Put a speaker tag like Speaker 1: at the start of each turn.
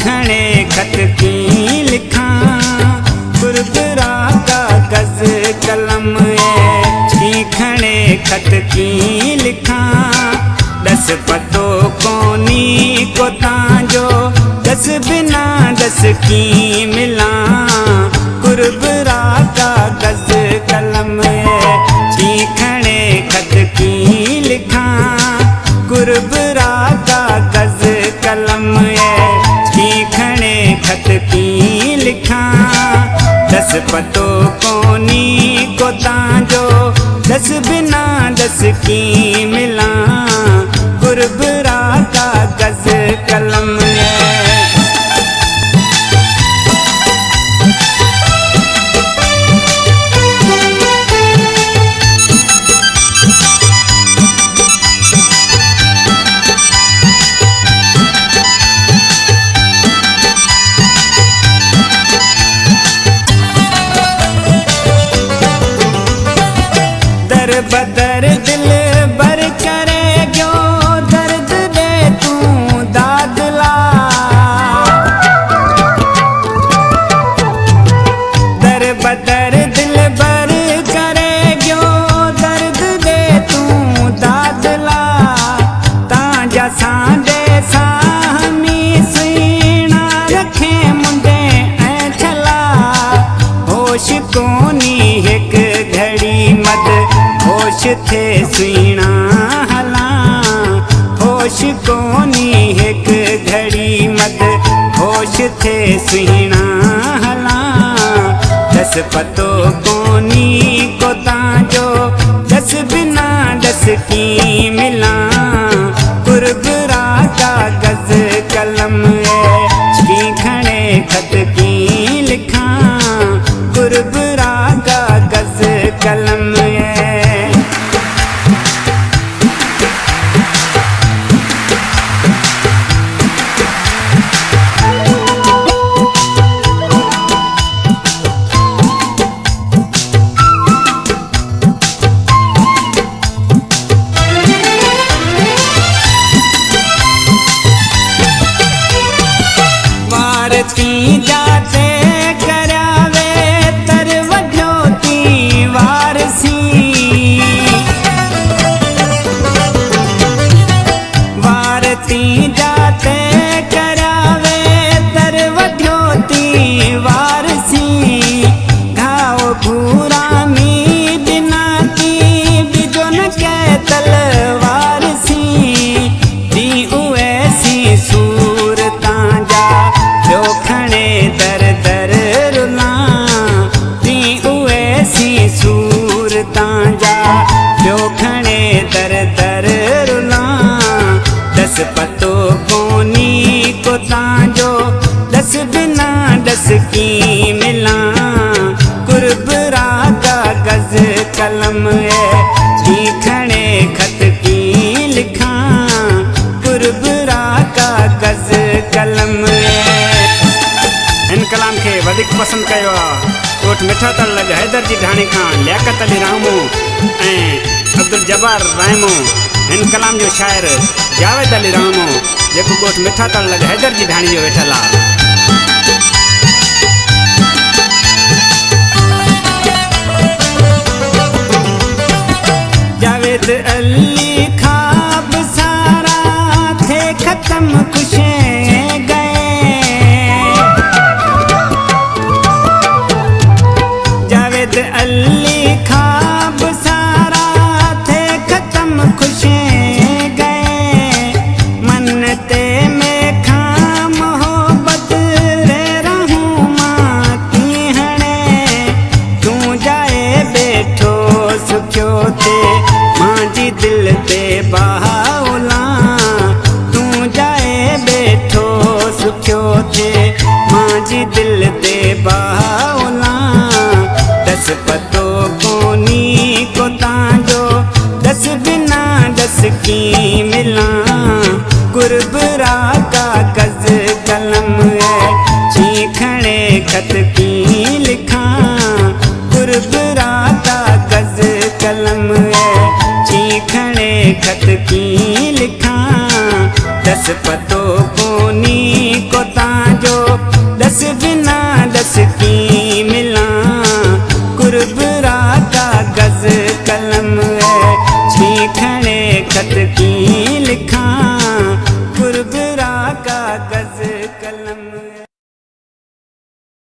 Speaker 1: खणे खत की लिखा गुरबरा कागज कलम की खणे खत की लिखा दस पतो कोनी को तांजो दस बिना दस की मिला गुरबरा कागज कलम की खणे खत की लिखा गुरबरा कागज कलम की खणे खत की लिखा दस पतो कोनी को तांजो दस बिना दस की मिला गुरबरा कागज कलम बदर दिल बर करे जो दर्द दे तू दादला दर बदर दिल बर करे जो दर्द दे तू दादला ताजा सांदे सामी सीना रखे मुंडे ऐ छला होश कोनी एक घड़ी मद होश थे सुना हला होश कोनी एक घड़ी मत होश थे सुना हला दस पतो कोनी को तांजो दस बिना दस की मिला गुरबरा कागज कलम की खणे खत की लिखा गुरबरा कागज कलम जाते करावे तर वढोती वारसी वारती जाते करावे तर वढोती वारसी घाव भूरा मी बिना की बिजो न के तलवार सी दी ऐसी सूरता जा जो खणे दर दर रुला दी ऐसी सूरता जा जो खणे दर दर रुला दस पतो कोनी को तांजो दस बिना दस की मिला गुरबरा कागज कलम की खणे खत की लिखा गुरबरा कागज कलम इन कलाम के वधिक पसंद कयो कोट मिठा तल लग हैदर जी ढाणी खां लियाकत अली रामू अब्दुल जब्बार रायमो इन कलाम जो शायर जावेद अली रामो जेको कोट मिठा तल लग हैदर जी ढाणी जो वेठल आहे जावेद अली खाब सारा थे खत्म खुशे अली खाब सारा थे खत्म खुशे गए मन्नते में खाम मोहब्बत रे रहूं मां की हणे तू जाए बैठो सुखियो थे मां जी दिल ते बाहुला तू जाए बैठो सुखियो थे मां जी दिल ते बाहुला दस पतो कोनी को तांजो दस बिना दस की मिला गुरबरा कागज कलम की खणे खत की लिखा गुरबरा कागज कलम की खणे खत की लिखा दस पतो कोनी को तांजो लिखणे खत की लिखा कुरबरा कागज कलम।